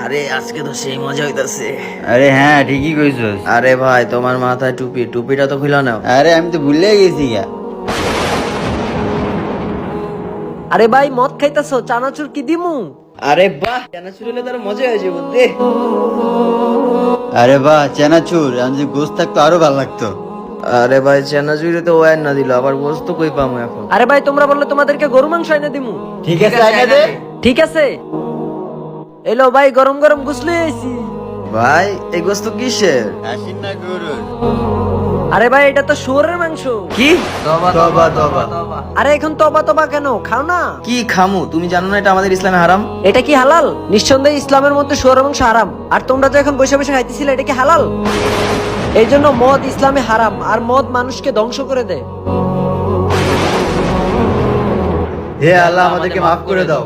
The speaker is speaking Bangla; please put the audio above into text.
আরে আজকে তো সেই মজা হইতাছে। আরে হ্যাঁ ঠিকই কইছস। আরে ভাই তোমার মাথায় টুপি, টুপিটা তো খুলে নাও। আরে আমি তো ভুলে গেছি গা। আরে ভাই মদ খাইতাছো, চানাচুর কি দিমু? আরে বাহ, চানাচুর হলে তার মজা হয়েছে বুঝলি। আরে বাহ চেনাচুর, আমি যে গোস্ত থাকতো আরো ভালো লাগতো। আরে ভাই চানাচুরে তো ওয়াইন না দিল, আবার গোস্ত কই পামু এখন? আরে ভাই তোমরা বললে তোমাদেরকে গরু মাংস এনে দিমু। ঠিক আছে আইনা দে। ঠিক আছে, এলো ভাই গরম গরম গুছলে আইছি। ভাই এই গোস্ত কিসের? আসিন না গরুর। আরে ভাই এটা তো শুয়োরের মাংস। কি? তবা তবা। আরে এখন তবা তবা কেন, খাও না। কি খামু? তুমি জানো না এটা আমাদের ইসলামে হারাম? এটা কি হালাল? নিঃসন্দেহে ইসলামের মধ্যে শুয়োরের মাংস হারাম। আর তোমরা যে এখন বসে বসে খাইতেছিলে, এটা কি হালাল? এই জন্য মদ ইসলামে হারাম, আর মদ মানুষকে ধ্বংস করে দেয়। হে আল্লাহ আমাদেরকে মাফ করে দাও।